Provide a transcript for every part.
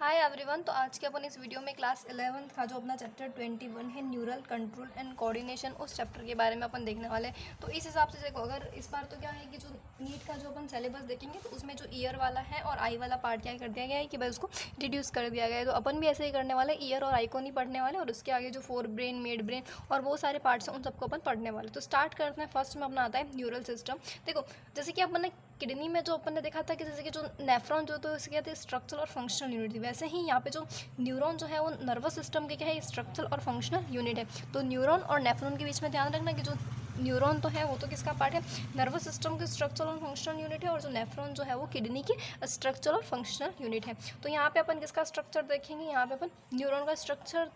Hi everyone. तो आज के अपन इस वीडियो में क्लास 11th का जो अपना चैप्टर 21 है न्यूरल कंट्रोल एंड कोऑर्डिनेशन, उस चैप्टर के बारे में अपन देखने वाले हैं। तो इस हिसाब से देखो, अगर इस बार तो क्या है कि जो नीट का जो अपन सिलेबस देखेंगे तो उसमें जो ईयर वाला है और आई वाला पार्ट क्या कर दिया गया है कि भाई उसको रिड्यूस कर दिया गया है। तो अपन भी ऐसे ही करने वाले, ईयर और आई को नहीं पढ़ने वाले और उसके आगे जो फोर ब्रेन, मिड ब्रेन और वो सारे पार्ट्स हैं उन सबको अपन पढ़ने वाले। तो स्टार्ट करते हैं। फर्स्ट में अपना आता है न्यूरल सिस्टम। देखो, जैसे कि अपन ने किडनी में जो अपन ने देखा था कि जैसे कि जो नेफ्रॉन जो तो इसके कहते हैं स्ट्रक्चरल और फंक्शनल यूनिट थी, वैसे ही यहाँ पे जो न्यूरॉन जो है वो नर्वस सिस्टम के क्या है, स्ट्रक्चरल और फंक्शनल यूनिट है। तो न्यूरॉन और नेफ्रॉन के बीच में ध्यान रखना कि जो न्यूरॉन तो है वो तो किसका पार्ट है, नर्वस सिस्टम के स्ट्रक्चरल और फंक्शनल यूनिट है, और जो नेफ्रॉन जो है वो किडनी की स्ट्रक्चरल और फंक्शनल यूनिट है। तो यहाँ पे अपन किसका स्ट्रक्चर देखेंगे, यहाँ पे अपन न्यूरॉन का स्ट्रक्चर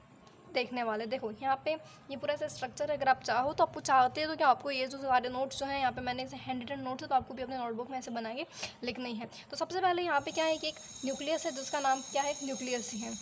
देखने वाले। देखो यहाँ पे ये पूरा ऐसा स्ट्रक्चर है। अगर आप चाहो तो आपको चाहते हैं तो क्या आपको ये जो सारे नोट्स जो हैं यहाँ पे मैंने इसे हैंड रिटन नोट्स है तो आपको भी अपने नोटबुक में ऐसे बना के लिखना ही है। तो सबसे पहले यहाँ पे क्या है कि एक न्यूक्लियस है जिसका नाम क्या है, न्यूक्लियस ही है।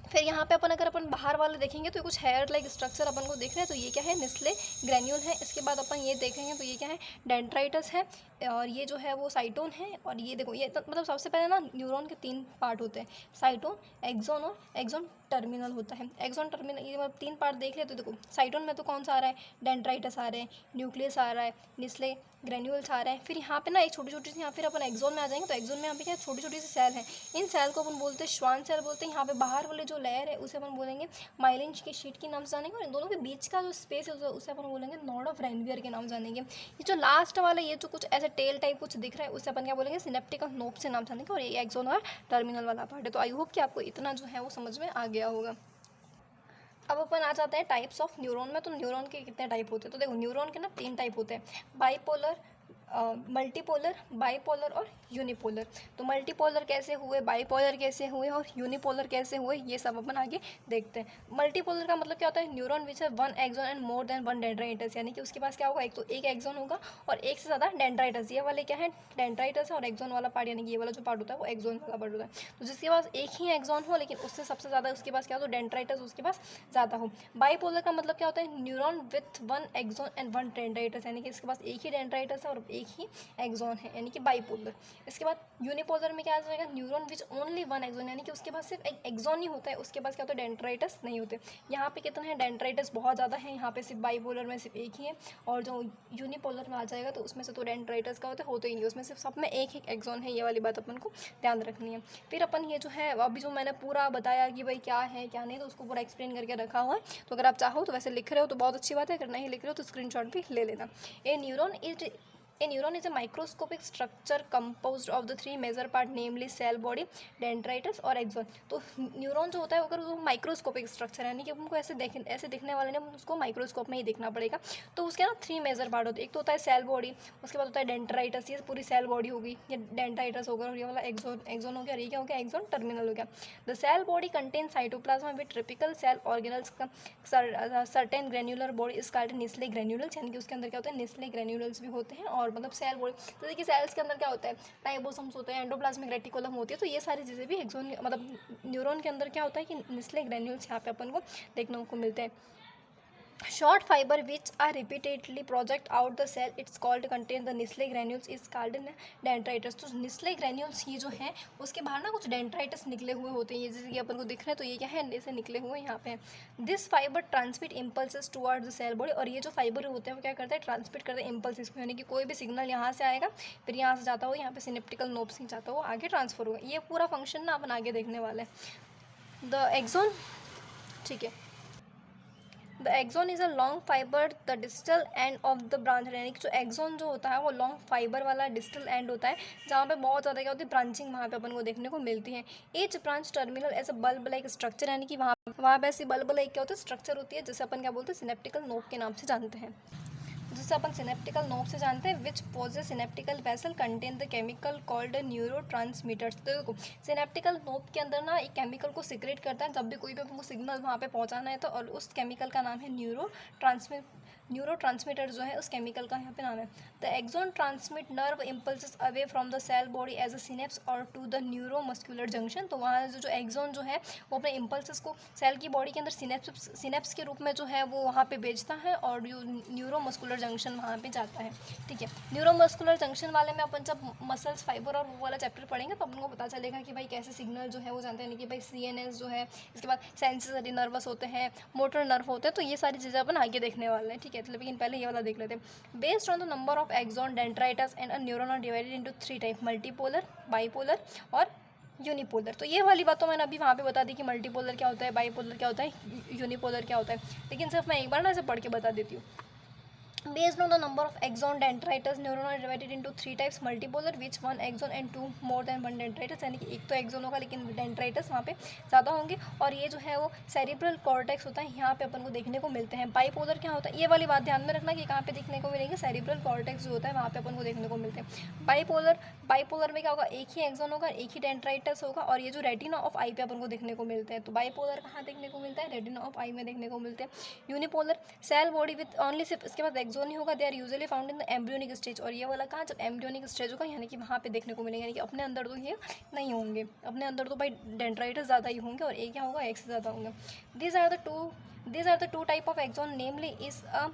फिर यहाँ पे अगर अपन बाहर वाले देखेंगे तो कुछ हेयर लाइक स्ट्रक्चर अपन को दिख रहा है, तो ये क्या है, निस्ले ग्रैन्यूल है। इसके बाद अपन ये देखेंगे तो ये क्या है, डेंड्राइटस है, और ये जो है वो साइटोन है। और ये देखो, ये मतलब सबसे पहले ना न्यूरॉन के 3 पार्ट होते हैं, साइटोन, एक्सोन और एक्सोन टर्मिनल होता है। एक्सोन टर्मिनल, ये मतलब 3 पार्ट देख ले तो देखो साइटोन में तो कौन सा आ रहा है, डेंड्राइटस आ रहा है, न्यूक्लियस आ रहा है, निस्ले ग्रैन्यूल्स आ रहा है। फिर यहाँ पे ना एक छोटी छोटी सी, यहाँ फिर अपन एक्सोन में आ जाएंगे तो एक्सोन में यहाँ पे क्या छोटी छोटी सी सेल है। इन सेल को अपन बोलते हैं श्वान सेल बोलते हैं। यहाँ पे बाहर वाले जो लेयर है उसे अपन बोलेंगे माइलिन की शीट के नाम से जानेंगे, और इन दोनों के बीच का जो स्पेस है उसे अपन बोलेंगे नोड ऑफ रेनवियर के नाम जानेंगे। ये जो लास्ट वाला, ये जो कुछ ऐसे टेल टाइप कुछ दिख रहा है उसे अपन क्या बोलेंगे, सिनेप्टिकल नोब से नाम जानेंगे। और ये एक्सोन और टर्मिनल वाला पार्ट है। तो आई होप कि आपको इतना जो है वो समझ में आ गया होगा। अब अपन आ जाते हैं टाइप्स ऑफ न्यूरॉन में। तो न्यूरॉन के कितने टाइप होते हैं, तो देखो न्यूरॉन के ना 3 टाइप होते हैं, बाइपोलर, मल्टीपोलर, बाइपोलर और यूनिपोलर। तो मल्टीपोलर कैसे हुए, बाइपोलर कैसे हुए और यूनिपोलर कैसे हुए, ये सब अपन आगे देखते हैं। मल्टीपोलर का मतलब क्या होता है, न्यूरॉन विच है one axon and more than one dendrites, यानी कि उसके पास क्या होगा, एक तो एक एक्सोन होगा और एक से ज़्यादा डेंड्राइटस। ये वाले क्या है, डेंड्राइटस है, और एक्सोन वाला पार्ट यानी कि ये वाला जो पार्ट होता है वो एक्सोन वाला पार्ट होता है। तो जिसके पास एक ही एक्सोन हो लेकिन उससे सबसे ज़्यादा उसके पास क्या हो, तो डेंड्राइटस उसके पास ज़्यादा हो। बाइपोलर का मतलब क्या होता है, neuron with one axon and one dendrites, यानी कि इसके पास एक ही डेंड्राइटस है और एक ही एक्सोन है, यानी कि बाइपोलर। इसके बाद यूनिपोलर में क्या आ जाएगा, neuron which only one axon, यानी कि उसके पास सिर्फ एक एक्सोन ही होता है, उसके पास क्या होता है, डेंड्राइटस नहीं होते। यहाँ पे कितने हैं, डेंड्राइटस बहुत ज़्यादा है, यहाँ पे सिर्फ बाइपोलर में सिर्फ एक ही है। और जो यूनिपोलर में आ जाएगा तो उसमें से तो डेंड्राइटस का होते ही नहीं, उसमें सिर्फ सब में एक एक एक्सोन है। ये वाली बात अपन को ध्यान रखनी है। फिर अपन ये जो है अभी जो मैंने पूरा बताया कि भाई क्या है क्या नहीं, तो उसको पूरा एक्सप्लेन करके रखा हुआ है। तो अगर आप चाहो तो वैसे लिख रहे हो तो बहुत अच्छी बात है, अगर नहीं लिख रहे हो तो स्क्रीनशॉट भी ले लेना। A neuron is a microscopic structure composed of the 3 major part, namely cell body, dendrites और axon। तो न्यूरॉन जो होता है अगर वो माइक्रोस्कोपिक स्ट्रक्चर है, यानी कि हमको ऐसे दिखने वाले ने उसको माइक्रोस्कोप में ही देखना पड़ेगा। तो उसके ना 3 मेजर पार्ट होते हैं, एक तो होता है सेल बॉडी, उसके बाद होता है डेंड्राइटस, ये पूरी सेल बॉडी होगी, ये डेंड्राइटस होगा, और ये वाला एक्सोन हो गया, और ये क्या हो गया, एक्सोन टर्मिनल हो गया। The cell body contain cytoplasm with typical cell organelles, certain granular body is called Nissl granules, यानी कि उसके अंदर क्या होता है, निस्ले ग्रेन्युलस भी होते हैं। और मतलब सेल बॉडी, जैसे कि सेल्स के अंदर क्या होता है, राइबोसोम्स होते हैं, एंडोप्लाज्मिक रेटिकुलम होती है, तो ये सारी चीज़ें भी एक्सोन मतलब न्यूरॉन के अंदर क्या होता है कि निस्ले ग्रेन्युल्स यहाँ पे अपन को देखने को मिलते हैं। Short fibre which are repeatedly project out the cell, it's called contain the Nissl granules is called dendrites. तो निस्ले ग्रेन्यूल्स ये जो है उसके बाहर ना कुछ डेंड्राइटस निकले हुए होते हैं, ये जैसे कि अपन को दिख रहे हैं, तो ये क्या है, ऐसे निकले हुए यहाँ पे। This fibre transmit impulses towards the cell body, और ये जो फाइबर होते हैं वो क्या करते हैं, ट्रांसमिट करते हैं इम्पल्सेस को, यानी कि कोई भी सिग्नल यहाँ से आएगा फिर यहाँ से जाता हो, यहाँ पे सिनेप्टिकल नोब से जाता हो, आगे ट्रांसफर होगा। ये पूरा फंक्शन ना अपन आगे देखने वाले हैं। द एक्सोन, ठीक है, the axon is a long fibre the distal end of the branch, यानी कि जो एक्सोन जो होता है वो लॉन्ग फाइबर वाला डिस्टल एंड होता है, जहाँ पे बहुत ज़्यादा क्या होती है, ब्रांचिंग वहाँ पे अपन को देखने को मिलती है। Each branch terminal as a bulb like structure, यानी कि वहाँ पे ऐसी बल्ब लाइक क्या होती है, स्ट्रक्चर होती है, जिसे अपन क्या बोलते हैं, सिनेप्टिकल नोब के नाम से जानते हैं, जिसे अपन सिनेप्टिकल नोब से जानते हैं। Which possess synaptical vessel contain the chemical called neurotransmitters. तो देखो सिनेप्टिकल नोब के अंदर ना एक केमिकल को सिक्रेट करता है जब भी कोई भी हमको सिग्नल वहाँ पे पहुँचाना है, तो और उस केमिकल का नाम है न्यूरो ट्रांसमीटर जो है उस केमिकल का यहाँ पे नाम है। The axon transmit nerve impulses away from the cell body as a synapse और to the neuromuscular junction. तो वहाँ जो एक्सोन जो है वो अपने इम्पल्सेस को सेल की बॉडी के अंदर सिनेप्स के रूप में जो है वो वहाँ पे भेजता है, और जो न्यूरो मस्कुलर जंक्शन वहाँ पे जाता है, ठीक है। न्यूरोमस्कुलर जंक्शन वाले में अपन जब मसल्स फाइबर और वो वाला चैप्टर पढ़ेंगे तो अपन को पता चलेगा कि भाई कैसे सिग्नल जो है वो जानते हैं, कि भाई CNS जो है, इसके बाद सेंसरी नर्वस होते हैं, मोटर नर्व होते हैं, तो ये सारी चीज़ें अपन आगे देखने वाले हैं, ठीक है। लेकिन पहले ये वाला देख लेते हैं। Based on the number of axon dendrites and a neuron are divided into 3 type, multipolar, bipolar और यूनिपोलर। तो ये वाली बात तो मैंने अभी वहाँ पे बता दी कि मल्टीपोलर क्या होता है, बाईपोलर क्या होता है, यूनिपोलर क्या होता है, लेकिन सिर्फ मैं एक बार ना इसे पढ़ के बता देती हूँ। Based on the number of axon dendrites, neuron are divided into 3 types, multipolar, which one axon and 2 more than 1 dendrites, यानी कि एक तो एक्सोन होगा लेकिन डेंड्राइटस वहाँ पे ज़्यादा होंगे, और ये जो है वो सेरिब्रल कॉर्टेक्स होता है, यहाँ पे अपन को देखने को मिलते हैं। बाईपोलर क्या होता है, ये वाली बात ध्यान में रखना कि कहाँ पे देखने को मिलेंगे, सेरिब्रल कॉर्टेक्स जो होता है वहाँ पे अपन को देखने को मिलते हैं। बाईपोलर में क्या होगा, एक ही एक्सोन होगा, एक ही डेंड्राइटस होगा, और ये जो रेटिना ऑफ आई पे अपन को देखने को मिलते हैं। तो बाईपोलर कहाँ देखने को मिलता है, रेटिना ऑफ आई में देखने को मिलते हैं। Unipolar cell body with only, सिर्फ इसके बाद एक्सोन ही होगा, they are usually found in the embryonic stage, और ये वाला कहाँ, जब एम्ब्रियोनिक स्टेज होगा यानी कि वहाँ पे देखने को मिलेंगे, यानी कि अपने अंदर तो ये नहीं होंगे, अपने अंदर तो भाई डेंड्राइटस ज़्यादा ही होंगे और एक क्या होगा, एक से ज़्यादा होंगे। These are the two type of axon, namely is a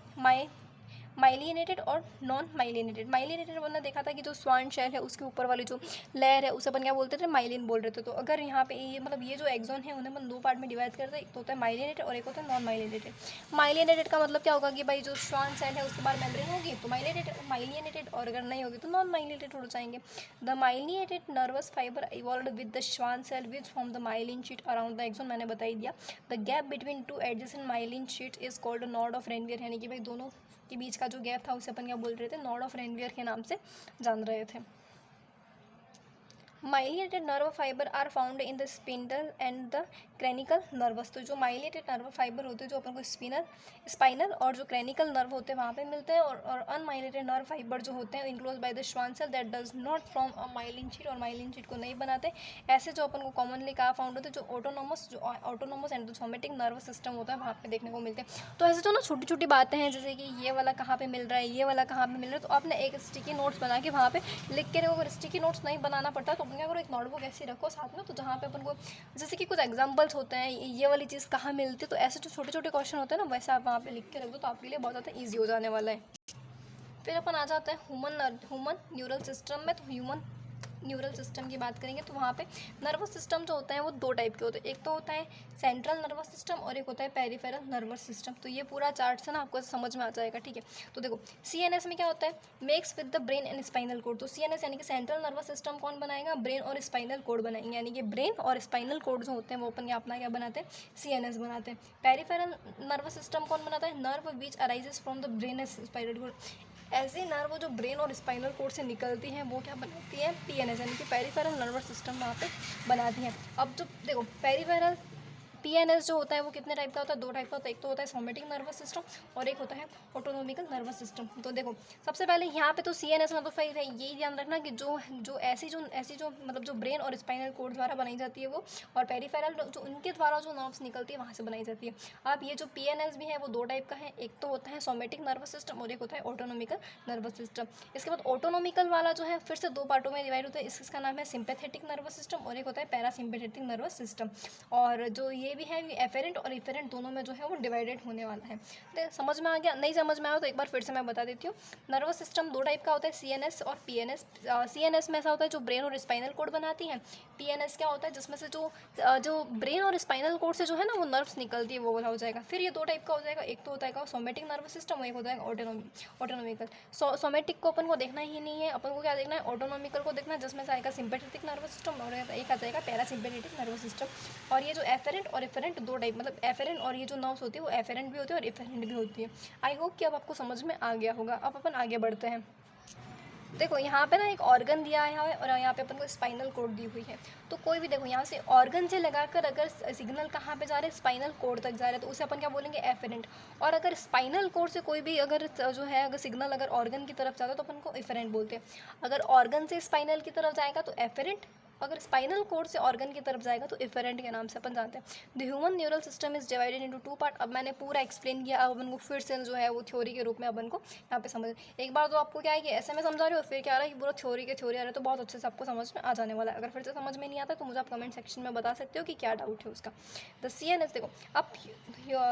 myelinated और नॉन माइलिनेटेड। माइलिनेटेड हमने देखा था कि जो स्वान शेल है उसके ऊपर वाली जो लेयर है उसे अपन क्या बोलते थे, माइलिन बोल रहे थे। तो अगर यहाँ पे ये मतलब ये जो एक्सोन है उन्हें अपन 2 पार्ट में डिवाइड करते हैं, एक तो होता है माइलिनेटेड और एक होता है नॉन माइलिनेटेड। माइलिनेटेड का मतलब क्या होगा कि भाई जो स्वान सेल है उसके बाद मेम्ब्रेन होगी तो माइलिनेटेड, और अगर नहीं होगी तो नॉन माइलिनेटेड हो जाएंगे। The myelinated nervous fibre evolved with the Schwann cell which form the myelin sheath around the axon, मैंने बता ही दिया। The gap between 2 adjacent myelin sheath is called node of Ranvier, यानी कि भाई दोनों के बीच का जो गैप था उसे अपन क्या बोल रहे थे, नॉड ऑफ रेनवियर के नाम से जान रहे थे। Myelinated nerve fibre are found in the spinal and the cranial nerves. तो जो माइलिनेटेड नर्व फाइबर होते हैं जो अपन को स्पाइनल और जो क्रैनिकल नर्व होते हैं वहाँ पे मिलते हैं, और अनमाइलिनेटेड नर्व फाइबर जो होते हैं enclose by the Schwann cell that does not from a myelin sheath, और माइलिन शीट को नहीं बनाते। ऐसे जो अपन को कॉमनली कहाँ फाउंड होते हैं, जो autonomous and somatic nervous system होता है वहाँ पे देखने को मिलते हैं। तो ऐसे जो ना छोटी छोटी बातें हैं, जैसे कि ये वाला कहाँ पे मिल रहा है, ये वाला कहाँ पे मिल रहा है, तो आपने एक स्टिकी नोट्स बना के वहाँ पे लिख के रखो। अगर स्टिकी नोट्स नहीं बनाना पड़ता तो क्या करो, एक नोटबुक ऐसी रखो साथ में, तो जहाँ पे अपन को जैसे कि कुछ एग्जांपल्स होते हैं, ये वाली चीज़ कहाँ मिलती है, तो ऐसे जो छोटे छोटे क्वेश्चन होते हैं ना वैसे आप वहाँ पे लिख के रख दो, तो आपके लिए बहुत ज़्यादा ईजी हो जाने वाला है। फिर अपन आ जाते हैं ह्यूमन न्यूरल सिस्टम में। तो ह्यूमन न्यूरल सिस्टम की बात करेंगे तो वहाँ पे नर्वस सिस्टम जो होता है वो 2 टाइप के होते हैं, एक तो होता है सेंट्रल नर्वस सिस्टम और एक होता है पेरिफेरल नर्वस सिस्टम। तो ये पूरा चार्ट से ना आपको समझ में आ जाएगा, ठीक है। तो देखो CNS में क्या होता है, makes with the brain and spinal cord. तो CNS यानी कि सेंट्रल नर्वस सिस्टम कौन बनाएगा, ब्रेन और स्पाइनल कोड बनाएंगे, यानी कि ब्रेन और स्पाइनल कोड जो होते हैं वो अपन अपना क्या बनाते हैं, CNS बनाते हैं। पेरिफेरल नर्वस सिस्टम कौन बनाता है, nerve which arises from the brain and spinal cord. ऐसी नर्व जो ब्रेन और स्पाइनल कोड से निकलती हैं वो क्या बनाती है, PNS, यानी कि पेरिफेरल नर्वस सिस्टम वहाँ पे बनाती हैं। अब जो देखो पेरिफेरल PNS जो होता है वो कितने टाइप का होता है, 2 टाइप का होता है, एक तो होता है सोमेटिक नर्वस सिस्टम और एक होता है ऑटोनोमिकल नर्वस सिस्टम। तो देखो सबसे पहले यहाँ पे तो CNS में तो फिर यही ध्यान रखना कि जो ऐसी जो मतलब जो ब्रेन और स्पाइनल कोड द्वारा बनाई जाती है वो, और पेरिफेरल जो उनके द्वारा जो नर्व्स निकलती है वहाँ से बनाई जाती है। अब ये जो PNS भी है वो 2 टाइप का है, एक तो होता है सोमेटिक नर्वस सिस्टम और एक होता है ऑटोनोमिकल नर्वस सिस्टम। इसके बाद ऑटोनोमिकल वाला जो है फिर से 2 पार्टों में डिवाइड होता है, इसका नाम है सिंपैथेटिक नर्वस सिस्टम और एक होता है पैरासिम्पैथेटिक नर्वस सिस्टम। और जो ये भी है एफेरेंट और इफेरेंट दोनों में जो है वो डिवाइडेड होने वाला है। तो समझ में आ गया, नहीं समझ में आया तो एक बार फिर से मैं बता देती हूँ। नर्वस सिस्टम 2 टाइप का होता है, CNS और PNS। CNS में ऐसा होता है जो ब्रेन और स्पाइनल कोड बनाती है। PNS क्या होता है जिसमें से जो ब्रेन और स्पाइनल कोड से जो है ना वो नर्व्स निकलती है वो वाला हो जाएगा। फिर ये 2 टाइप का हो जाएगा, एक तो होता है सोमेटिक नर्वस सिस्टम और एक होता है ऑटोनोमिकल। सोमेटिक को अपन को देखना ही नहीं है, अपन को क्या देखना है, ऑटोनोमिकल को देखना है, जिसमें से आएगा सिंपैथेटिक नर्वस सिस्टम और एक आ जाएगा पैरासिम्पैथेटिक नर्वस सिस्टम। और ये जो एफेरेंट और इफेरेंट 2 टाइप, मतलब एफेरेंट और ये जो नर्व्स होती है वो एफेरेंट भी होती है और इफेरेंट भी होती है। आई होप कि अब आपको समझ में आ गया होगा। अब अपन आगे बढ़ते हैं। देखो यहाँ पे ना एक ऑर्गन दिया है और यहाँ पे अपन को स्पाइनल कोड दी हुई है। तो कोई भी देखो यहाँ से ऑर्गन से लगाकर अगर सिग्नल कहाँ पे जा रहे हैं, स्पाइनल कोड तक जा रहे हैं, तो उसे अपन क्या बोलेंगे, एफेरेंट। और अगर स्पाइनल कोड से कोई भी अगर जो है अगर सिग्नल अगर ऑर्गन की तरफ जाता है तो अपन को इफेरेंट बोलते हैं। अगर ऑर्गन से स्पाइनल की तरफ जाएगा तो एफेरेंट, अगर स्पाइनल कोड से ऑर्गन की तरफ जाएगा तो इफेरेंट के नाम से अपन जानते हैं। The human neural system is divided into 2 part. अब मैंने पूरा एक्सप्लेन किया, अब अपन को फिर से जो है वो थ्योरी के रूप में अपन को यहाँ पे समझ, एक बार तो आपको क्या है कि ऐसे में समझा रही हो, फिर क्या आ रहा है कि पूरा थ्योरी के थ्योरी आ रहा है, तो बहुत अच्छे से आपको समझ में आ जाने वाला है। अगर फिर से समझ में नहीं आता तो मुझे आप कमेंट सेक्शन में बता सकते हो कि क्या डाउट है उसका। द CNS देखो, अब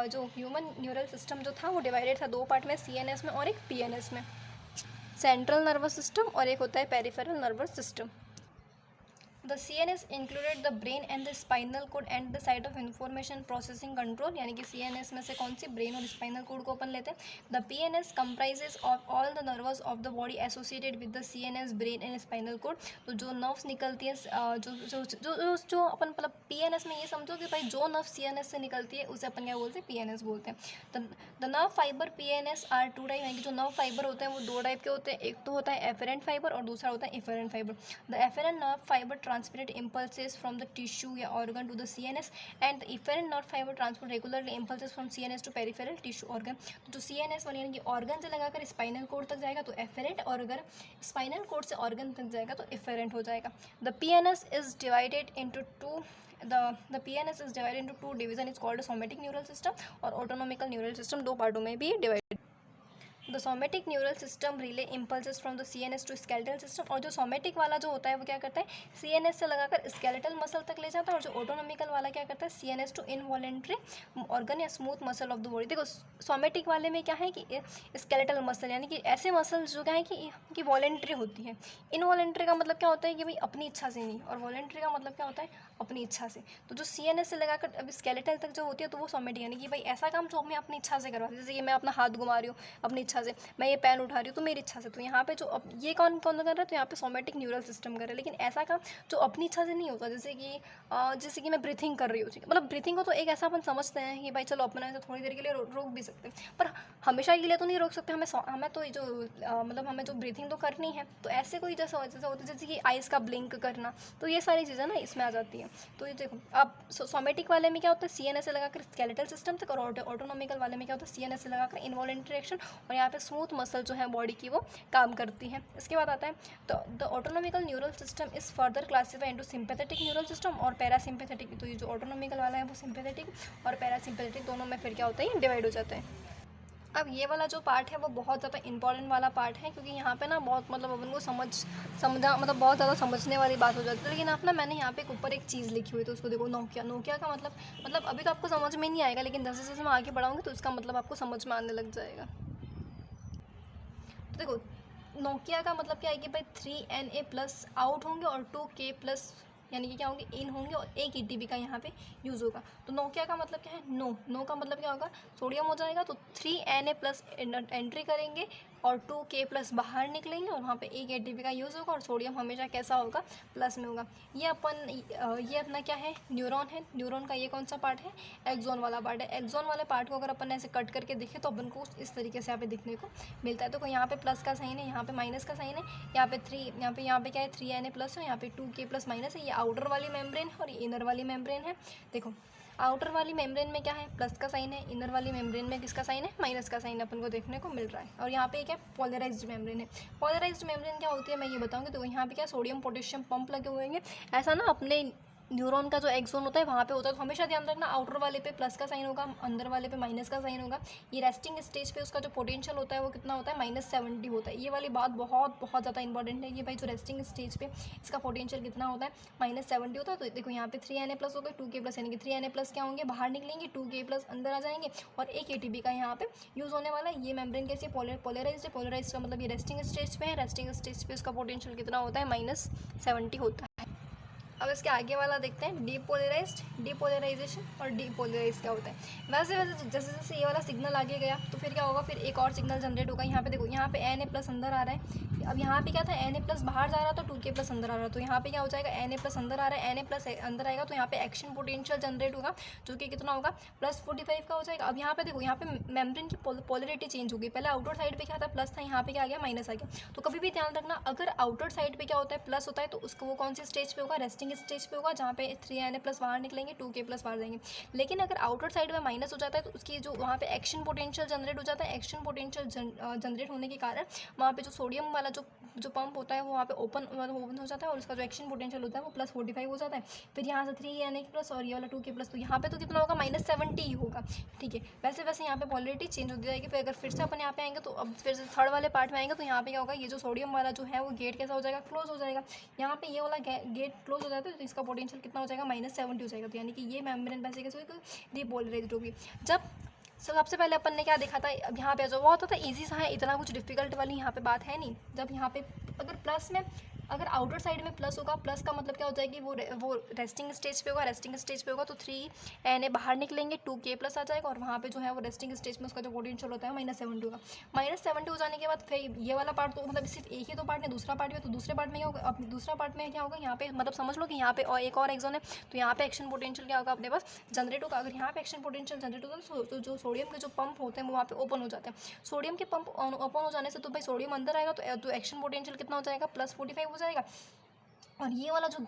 जो ह्यूमन न्यूरल सिस्टम जो था वो डिवाइडेड था 2 पार्ट में, CNS में और एक PNS में। सेंट्रल नर्वस सिस्टम और एक होता है peripheral nervous system. The CNS included the brain and the spinal cord and the site of information processing control, यानी कि CNS में से कौन सी, ब्रेन और स्पाइनल कोड को अपन लेते हैं। The PNS comprises of all the nerves of the body associated with the CNS, brain and spinal cord. तो जो नर्व्स निकलती है जो जो जो जो जो अपन मतलब PNS में ये समझो कि भाई जो नर्व CNS से निकलती है उसे अपन क्या बोलते हैं, PNS बोलते हैं। The nerve fibre PNS are 2 type, यानी कि जो नर्व फाइबर होते हैं वो 2 टाइप के होते हैं, एक तो होता है एफेरेंट फाइबर और दूसरा होता है efferent fibre. The efferent nerve fibre transmitted impulses from the tissue या organ to the CNS and the efferent nerve fiber transport regularly impulses from CNS to peripheral tissue organ। तो जो CNS वाली यानी कि ऑर्गन से लगाकर spinal cord तक जाएगा तो एफेरेंट, और अगर स्पाइनल कोड से ऑर्गन तक जाएगा तो इफेरेंट हो जाएगा। The PNS is divided into two division is called somatic neural system और autonomical neural system, 2 पार्टों में भी divided. The somatic neural system relay impulses from the CNS to skeletal system, और जो सोमेटिक वाला जो होता है वो क्या करता है, CNS से लगाकर स्केलेटल मसल तक ले जाता है, और जो ऑटोनॉमिकल वाला क्या करता है, CNS टू इनवॉलेंट्री ऑर्गन या smooth muscle of the body. देखो सोमेटिक वाले में क्या है कि स्केलेटल मसल, यानी कि ऐसे मसल जो क्या है कि वॉलेंट्री होती है। इनवॉलेंट्री का मतलब क्या होता है कि भाई अपनी इच्छा से नहीं, और वॉलेंट्री का मतलब क्या होता है, अपनी इच्छा से। तो जो CNS से लगाकर अब स्केलेटल तक जो होती है तो वो सोमेटिक, यानी कि भाई ऐसा काम जो हमें अपनी इच्छा से करवा, जैसे कि मैं अपना हाथ घुमा रही हूँ अपनी इच्छा से, मैं ये पेन उठा रही हूँ तो मेरी इच्छा से, तो यहाँ पे जो अब ये कौन कौन कर रहा है, तो यहाँ पे सोमेटिक न्यूरल सिस्टम कर रहा है। लेकिन ऐसा काम जो अपनी इच्छा से नहीं होता, जैसे कि मैं ब्रीथिंग कर रही हूँ, मतलब ब्रीथिंग को तो एक ऐसा अपन समझते हैं कि भाई चलो अपन ऐसे थोड़ी देर के लिए रोक भी सकते हैं, पर हमेशा के लिए तो नहीं रोक सकते। हमें तो जो मतलब हमें जो ब्रीथिंग तो करनी है, तो ऐसे कोई जैसा होता है जैसे कि आइज़ का ब्लिंक करना, तो ये सारी चीज़ें ना इसमें आ जाती हैं। तो ये देखो अब सोमेटिक वाले में क्या होता है, CNS से लगाकर स्केलेटल सिस्टम तक, और ऑटोनॉमिकल वाले में क्या होता है, CNS से लगाकर इनवॉलेंट्री एक्शन, और यहाँ पे स्मूथ मसल जो है बॉडी की वो काम करती है। इसके बाद आता है तो the autonomical neural system is further classified into sympathetic neural system और पैरासिम्पैथेटिक। तो ये जो ऑटोनॉमिकल वाला है वो सिंपैथेटिक और पैरासिम्पैथेटिक दोनों में फिर क्या होता है, डिवाइड हो जाता है। अब ये वाला जो पार्ट है वो बहुत ज़्यादा इंपॉर्टेंट वाला पार्ट है, क्योंकि यहाँ पे ना बहुत मतलब अपन को समझा मतलब बहुत ज़्यादा समझने वाली बात हो जाती है। लेकिन आप ना मैंने यहाँ पे ऊपर एक चीज़ लिखी हुई, तो उसको देखो, नोकिया का मतलब अभी तो आपको समझ में नहीं आएगा, लेकिन जैसे जैसे मैं आगे बढ़ाऊँगी तो इसका मतलब आपको समझ में आने लग जाएगा। तो देखो नोकिया का मतलब क्या है कि भाई 3Na+ आउट होंगे और 2K+ यानी कि क्या होंगे, इन होंगे, और एक ETB का यहाँ पे यूज़ होगा। तो नोकिया का मतलब क्या है, नो का मतलब क्या होगा, सोडियम हो जाएगा, तो 3Na+ एंट्री करेंगे और 2K+ बाहर निकलेंगे, और वहाँ पे एक ATP का यूज़ होगा, और सोडियम हमेशा कैसा होगा, प्लस में होगा। ये अपना क्या है, न्यूरॉन है। न्यूरॉन का ये कौन सा पार्ट है, एक्सॉन वाला पार्ट है। एक्सॉन वाले पार्ट को अगर अपन ऐसे कट करके देखें तो अपन को इस तरीके से यहाँ पे दिखने को मिलता है। तो यहाँ पे प्लस का साइन है, यहाँ पे माइनस का साइन है, यहाँ पे क्या है, 3Na+ है, यहाँ पे 2K+ माइनस है। ये आउटर वाली मेम्ब्रेन है और ये इनर वाली मेम्ब्रेन है। देखो आउटर वाली मेम्ब्रेन में क्या है, प्लस का साइन है, इनर वाली मेम्ब्रेन में किसका साइन है, माइनस का साइन अपन को देखने को मिल रहा है। और यहाँ पे क्या है, पोलराइज्ड मेम्ब्रेन है। पोलराइज्ड मेम्ब्रेन क्या होती है मैं ये बताऊँगी। तो यहाँ पे क्या, सोडियम पोटेशियम पंप लगे हुए हैं। ऐसा ना अपने न्यूरॉन का जो एक्सोन होता है वहाँ पे होता है, तो हमेशा ध्यान रखना आउटर वाले पे प्लस का साइन होगा, अंदर वाले पे माइनस का साइन होगा। ये रेस्टिंग स्टेज पे उसका जो पोटेंशियल होता है वो कितना होता है, -70 होता है। ये वाली बात बहुत ज़्यादा इंपॉर्टेंट है कि भाई जो रेस्टिंग स्टेज पे इसका पोटेंशियल कितना होता है, -70 होता है। तो देखो यहाँ पे 3Na+ हो गए, 2K+, यानी कि 3Na+ क्या होंगे, बाहर निकलेंगे, 2K+ अंदर आ जाएंगे, और एक ATP का यहाँ पे यूज़ होने वाला है। ये मेम्ब्रेन कैसे पोलराइज्ड है, पोलराइज्ड का मतलब ये रेस्टिंग स्टेज पे है, रेस्टिंग स्टेज पे उसका पोटेंशियल कितना होता है, -70 होता है। अब इसके आगे वाला देखते हैं, डीपोलराइजेशन और डीपोलराइज क्या होता है। वैसे जैसे जैसे ये वाला सिग्नल आगे गया तो फिर क्या होगा, फिर एक और सिग्नल जनरेट होगा। यहाँ पे देखो, यहाँ पे Na+ अंदर आ रहा है। अब यहाँ पे क्या था, Na+ बाहर जा रहा था, 2K+ अंदर आ रहा था। तो यहाँ पे क्या हो जाएगा, Na+ अंदर आ रहा है, Na+ अंदर आएगा, तो यहाँ पे एक्शन पोटेंशियल जनरेट होगा जो कि कितना होगा, +45 का हो जाएगा। अब यहाँ पे देखो, यहाँ पे मेम्ब्रेन की पोलरिटी चेंज होगी। पहले आउटर साइड पे क्या था, प्लस था, यहाँ पे क्या आ गया, माइनस आ गया। तो कभी भी ध्यान रखना, अगर आउटर साइड पे क्या होता है, प्लस होता है, तो उसको वो कौन सी स्टेज पे होगा, रेस्टिंग रेस्टिंग स्टेज पे होगा, जहाँ पे 3Na+ बाहर निकलेंगे, 2K+ बाहर जाएंगे। लेकिन अगर आउटर साइड में माइनस हो जाता है तो उसकी जो वहाँ पे एक्शन पोटेंशियल जनरेट हो जाता है। एक्शन पोटेंशियल जनरेट होने के कारण वहाँ पे जो सोडियम वाला जो पंप होता है वो वहाँ पे ओपन हो जाता है और उसका जो एक्शन पोटेंशियल होता है वो +45 हो जाता है। फिर यहाँ से 3Na+ और ये वाला 2K+, तो यहाँ पे तो कितना होगा, -70 ही होगा। ठीक है, वैसे वैसे यहाँ पे पोलरिटी चेंज होती जाएगी। फिर अगर फिर से अपन यहाँ पे आएंगे तो अब फिर से थर्ड वाले पार्ट में आएंगे तो यहाँ पे क्या होगा, ये जो सोडियम वाला जो है वो गेट कैसा हो जाएगा, क्लोज हो जाएगा। यहाँ पे ये वाला गेट क्लोज हो जाता है तो इसका पोटेंशियल कितना हो जाएगा, -70 हो जाएगा। तो यानी कि ये मेम्ब्रेन वैसे कैसे होगी, डीपोलराइज्ड होगी। जब सबसे पहले अपन ने क्या देखा था, अब यहाँ पे जो बहुत होता है ईजी सा है, इतना कुछ डिफिकल्ट वाली यहाँ पे बात है नहीं। जब यहाँ पे अगर प्लस में, अगर आउटर साइड में प्लस होगा, प्लस का मतलब क्या हो जाएगी, वो रेस्टिंग स्टेज पे होगा। रेस्टिंग स्टेज पे होगा तो 3Na बाहर निकलेंगे, 2K+ आ जाएगा और वहाँ पे जो है वो रेस्टिंग स्टेज में उसका जो पोटेंशियल होता है -70 होगा। -70 हो जाने के बाद फिर ये वाला पार्ट तो मतलब सिर्फ एक ही तो पार्ट है, दूसरा पार्ट में, तो दूसरे पार्ट में क्या होगा, अब दूसरा पार्ट में क्या होगा, यहाँ पे मतलब समझ लो कि यहाँ पे और एक और एक्सोन है, तो यहाँ पे एक्शन पोटेंशियल क्या होगा अपने पास, जनरेट होगा। अगर यहाँ पे एक्शन पोटेंशियल जनरेट होता है तो जो सोडियम के जो पंप होते हैं वो वहाँ पे ओपन हो जाते हैं। सोडियम के पंप ओपन हो जाने से तो भाई सोडियम अंदर आएगा तो एक्शन पोटेंशियल कितना हो जाएगा, +45 हो जाएगा। और ये वाला जो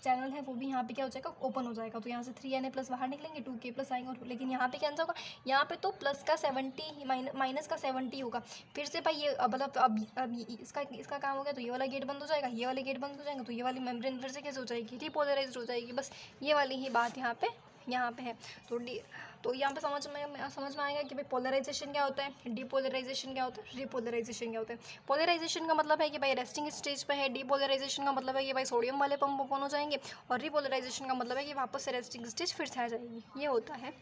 चैनल है वो भी यहाँ पे क्या हो जाएगा, ओपन हो जाएगा। तो यहाँ से 3Na+ बाहर निकलेंगे, 2K+ आएंगे और लेकिन यहाँ पे कैंसिल होगा, यहाँ पे तो प्लस का 70 माइनस का 70 होगा। फिर से भाई ये मतलब अब इसका काम हो गया तो ये वाला गेट बंद हो जाएगा, ये वाले गेट बंद हो जाएंगे तो ये वाली मेम्ब्रेन फिर से कैसे हो जाएगी, डीपोलराइज्ड हो जाएगी। बस ये वाली ही बात यहाँ पे है। तो यहाँ पे समझ में आएगा कि भाई पोलराइजेशन क्या होता है, डीपोलराइजेशन क्या होता है, रिपोलराइजेशन क्या होता है। पोलराइजेशन का मतलब है कि भाई रेस्टिंग स्टेज पे है, डीपोलराइजेशन का मतलब है कि भाई सोडियम वाले पंप ओपन हो जाएंगे और रिपोलराइजेशन का मतलब है कि वापस से रेस्टिंग स्टेज फिर से आ जाएगी। ये होता है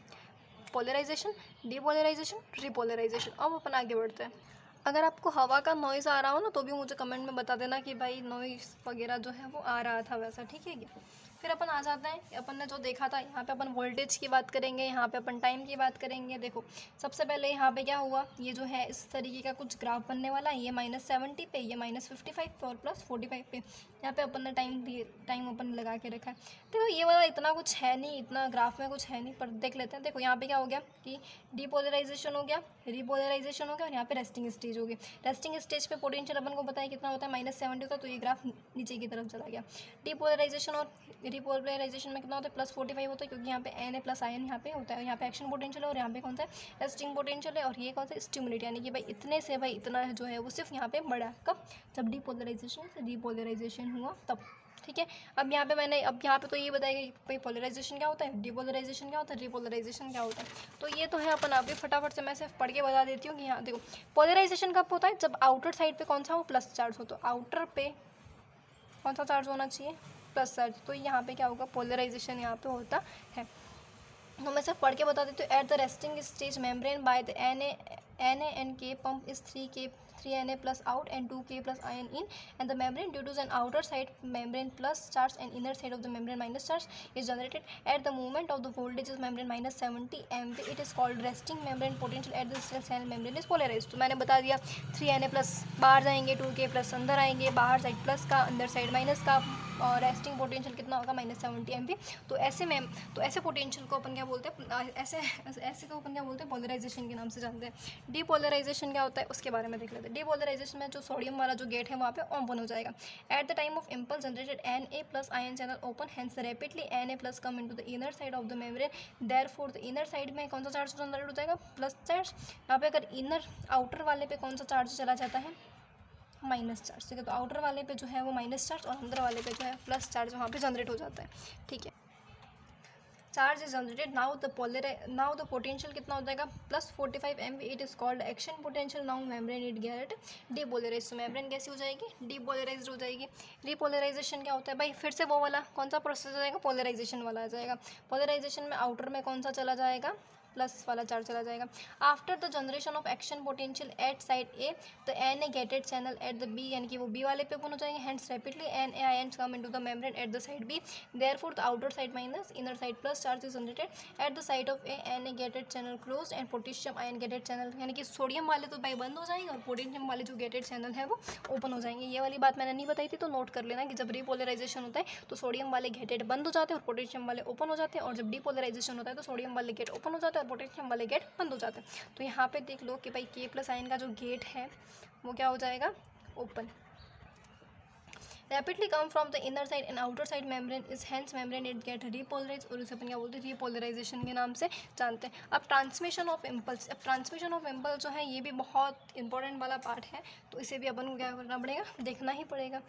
पोलराइजेशन, डीपोलराइजेशन, रिपोलराइजेशन। अब अपन आगे बढ़ते हैं। अगर आपको हवा का नॉइज़ आ रहा हो ना तो भी मुझे कमेंट में बता देना कि भाई नॉइज़ वगैरह जो है वो आ रहा था वैसा, ठीक है क्या। फिर अपन आ जाते हैं, अपन ने जो देखा था यहाँ पे अपन वोल्टेज की बात करेंगे, यहाँ पे अपन टाइम की बात करेंगे। देखो सबसे पहले यहाँ पे क्या हुआ, ये जो है इस तरीके का कुछ ग्राफ बनने वाला है, ये -70 पे, ये -55 और +45 पे। यहाँ पे अपन ने टाइम अपन लगा के रखा है। देखो ये वाला इतना कुछ है नहीं, इतना ग्राफ में कुछ है नहीं, पर देख लेते हैं। देखो यहाँ पे क्या हो गया कि डीपोलराइजेशन हो गया, रिपोलराइजेशन हो गया और यहाँ पे रेस्टिंग स्टेज हो गई। रेस्टिंग स्टेज पे पोटेंशियल अपन को पता है कितना होता है, -70 होता है, तो ये ग्राफ नीचे की तरफ चला गया। डीपोलराइजेशन और रिपोलराइजेशन में कितना होता है, +45 होता है, क्योंकि यहाँ पे Na+ आयन यहाँ पे होता है, यहाँ पे एक्शन पोटेंशियल है और यहाँ पे कौन सा है, रेस्टिंग पोटेंशियल है और ये कौन सा, स्टिमुलेट। यानी कि भाई इतने से भाई इतना जो है वो सिर्फ यहाँ पे बढ़ा, कब, जब डीपोलराइजेशन से रिपोलराइजेशन हुआ तब। ठीक है, अब यहाँ पे तो ये बताएगा कि भाई पोलराइजेशन क्या होता है, डीपोलराइजेशन क्या होता है, रिपोलराइजेशन क्या होता है। तो ये तो है, अपन अभी फटाफट से मैं सिर्फ पढ़ के बता देती हूँ कि यहाँ देखो पोलराइजेशन कब होता है, जब आउटर साइड पे कौन सा हो, प्लस चार्ज हो। तो आउटर पे कौन सा चार्ज होना चाहिए, प्लस चार्ज। तो यहाँ पे क्या होगा, पोलराइजेशन यहाँ पे होता है। तो मैं सिर्फ पढ़ के बता देती हूँ। At the resting stage membrane by the Na and K pump is 3Na+ out and 2K+ ion in, and the membrane due to an outer side membrane plus charge and inner side of the membrane minus charge is generated at the moment of the voltage is membrane -70 MV. It is called resting membrane potential at the cell membrane is polarized. तो मैंने बता दिया 3Na+ बाहर जाएंगे, 2K+ अंदर आएंगे, बाहर side plus का, अंदर साइड माइनस का, और रेस्टिंग पोटेंशियल कितना होगा, -70 MV। तो ऐसे पोटेंशियल को अपन क्या बोलते हैं, ऐसे को अपन क्या बोलते हैं, पोलराइजेशन के नाम से जानते हैं। डीपोलराइजेशन क्या होता है उसके बारे में देख लेते हैं। डीपोलराइजेशन में जो सोडियम वाला जो गेट है वहाँ पे ओपन हो जाएगा। At the time of impulse generated Na+ ion channel open, hence rapidly Na+ come into the inner side of the membrane. Therefore the inner side में कौन सा चार्ज जनरेट हो जाएगा, प्लस चार्ज। यहाँ पे अगर इनर आउटर वाले पे कौन सा चार्ज चला जाता है, माइनस चार्ज। ठीक है, तो आउटर वाले पे जो है वो माइनस चार्ज और अंदर वाले पे जो है प्लस चार्ज वहाँ पे जनरेट हो जाता है। ठीक है, charge is generated, now the potential कितना हो जाएगा, +45 MV। It is called action potential. Now membrane it get depolarize. तो मेम्ब्रेन कैसी हो जाएगी, डीपोलराइज्ड हो जाएगी। रिपोलराइजेशन क्या होता है भाई, फिर से वो वाला कौन सा प्रोसेस आ जाएगा, पोलराइजेशन वाला आ जाएगा। पोलराइजेशन में आउटर में कौन सा चला जाएगा, प्लस वाला चार्ज चला जाएगा। After the generation of action potential at side A the Na gated channel at the B, यानी कि वो बी वाले पे ओपन हो जाएंगे। Hence rapidly Na ions come into the membrane at the side B. Therefore the outer side minus, inner side plus charge is generated at the side of A. Na gated channel close and potassium ion gated channel, यानी कि sodium वाले तो भाई बंद हो जाएंगे और potassium वाले जो गेटेड चैनल है वो ओपन हो जाएंगे। ये वाली बात मैंने नहीं बताई थी, तो नोट कर लेना कि जब रिपोलराइजेशन होता है तो सोडियम वाले गेटेड बंद हो जाते हैं और पोटेशियम वाले ओपन हो जाते हैं, और जब डीपोलराइजेशन होता है तो सोडियम वाले गेट ओपन हो जाते हैं और पोटेशियम वाले गेट बंद हो जाता है। तो यहाँ पे देख लो कि भाई K+ आयन का जो गेट है वो क्या हो जाएगा, open. Rapidly come from the inner side and outer side membrane is hence membrane it gate repolarise, और इसे अपन क्या बोलते हैं, रीपोलराइजेशन के नाम से जानते हैं। अब ट्रांसमिशन ऑफ इम्पल्स, अब ट्रांसमिशन ऑफ इम्पल्स जो है ये भी बहुत इंपॉर्टेंट वाला पार्ट है, तो इसे भी अपन को क्या करना पड़ेगा, देखना ही पड़ेगा।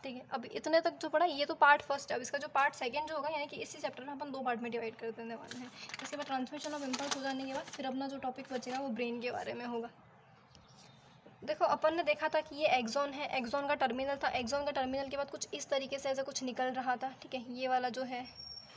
ठीक है, अब इतने तक जो पढ़ा ये तो पार्ट फर्स्ट है। अब इसका जो पार्ट सेकंड जो होगा, यानी कि इसी चैप्टर में अपन 2 पार्ट में डिवाइड कर देने वाले हैं। इसके बाद ट्रांसमिशन ऑफ इम्पल्स हो जाने के बाद फिर अपना जो टॉपिक बचेगा वो ब्रेन के बारे में होगा। देखो अपन ने देखा था कि ये एक्सॉन है, एक्सॉन का टर्मिनल था, एक्सॉन का टर्मिनल के बाद कुछ इस तरीके से ऐसा कुछ निकल रहा था। ठीक है, ये वाला जो है,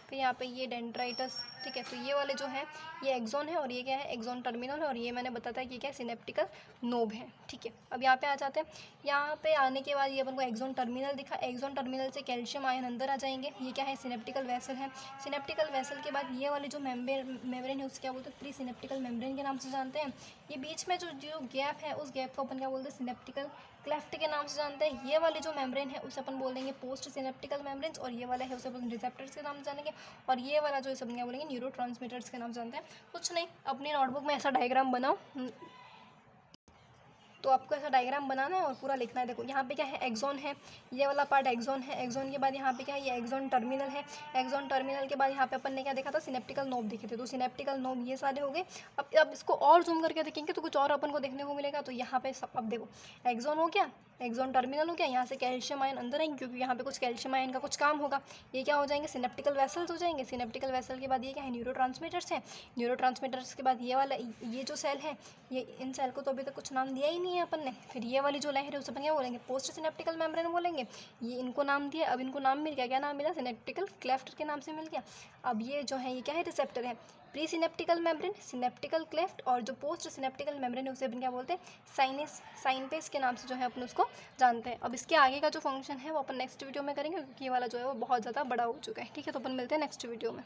फिर यहाँ पे ये डेंड्राइटस। ठीक है, तो ये वाले जो है ये एक्सॉन है और ये क्या है, एक्सॉन टर्मिनल है, और ये मैंने बताया था कि क्या सिनेप्टिकल नोब है। ठीक है, अब यहाँ पे आ जाते हैं। यहाँ पे आने के बाद ये अपन को एक्सॉन टर्मिनल दिखा, एक्सॉन टर्मिनल से कैल्शियम आयन अंदर आ जाएंगे। ये क्या है, सिनेप्टिकल वेसल है। सिनेप्टिकल वेसल के बाद ये वाले जो मेम्ब्रेन है उसके क्या बोलते हैं, प्री सिनेप्टिकल मेम्ब्रेन के नाम से जानते हैं। ये बीच में जो गैप है उस गैप को अपन क्या बोलते हैं, सिनेप्टिकल क्लेफ्ट के नाम से जानते हैं। ये वाले जो मेम्ब्रेन है उसे अपन बोलेंगे पोस्ट सिनेप्टिकल मेम्ब्रेन्स, और ये वाला है उसे अपन रिसेप्टर्स के नाम से जानेंगे, और ये वाला जो इसे अपन क्या बोलेंगे, न्यूरो ट्रांसमीटर्स के नाम से जानते हैं। कुछ नहीं, अपनी नोटबुक में ऐसा डायग्राम बनाओ, तो आपको ऐसा डायग्राम बनाना है और पूरा लिखना है। देखो यहाँ पे क्या है, एक्सॉन है, ये वाला पार्ट एक्सॉन है, एक्सॉन के बाद यहाँ पे क्या है, ये एक्सॉन टर्मिनल है, एक्सॉन टर्मिनल के बाद यहाँ पे अपन ने क्या देखा था, सिनेप्टिकल नोब देखे थे, तो सिनेप्टिकल नोब ये सारे हो गए। अब इसको और जूम करके देखेंगे तो कुछ और अपन को देखने को मिलेगा। तो यहाँ पे सब, अब देखो एक्सॉन हो गया, एक्सॉन टर्मिनल हो गया, यहाँ से कैल्शियम आयन अंदर आएंगे क्योंकि यहाँ पे कुछ कैल्शियम आयन का कुछ काम होगा। ये क्या हो जाएंगे, सिनेप्टिकल वेसल्स हो जाएंगे। सिनेप्टिकल वेसल के बाद ये क्या है, न्यूरोट्रांसमीटर्स हैं। न्यूरोट्रांसमीटर्स के बाद ये वाला, ये जो सेल है, ये इन सेल को तो अभी तक कुछ नाम दिया ही नहीं है अपन ने। फिर ये वाली जो लहर है उसे अपन क्या बोलेंगे, पोस्ट सिनेप्टिकल मेम्ब्रेन बोलेंगे। ये इनको नाम दिया, अब इनको नाम मिल गया, क्या नाम मिला, सिनेप्टिकल क्लेफ्ट के नाम से मिल गया। अब ये जो है ये क्या है, रिसेप्टर है। प्री सिनेप्टिकल मेम्ब्रेन, सिनेप्टिकल क्लेफ्ट, और जो पोस्ट सिनेप्टिकल मेम्ब्रेन है उसे अपन क्या बोलते हैं, साइनस, साइनपेस के नाम से जो है अपन उसको जानते हैं। अब इसके आगे का जो फंक्शन है वो अपन नेक्स्ट वीडियो में करेंगे, क्योंकि ये वाला जो है वो बहुत ज़्यादा बड़ा हो चुका है। ठीक है, तो अपन मिलते हैं नेक्स्ट वीडियो में।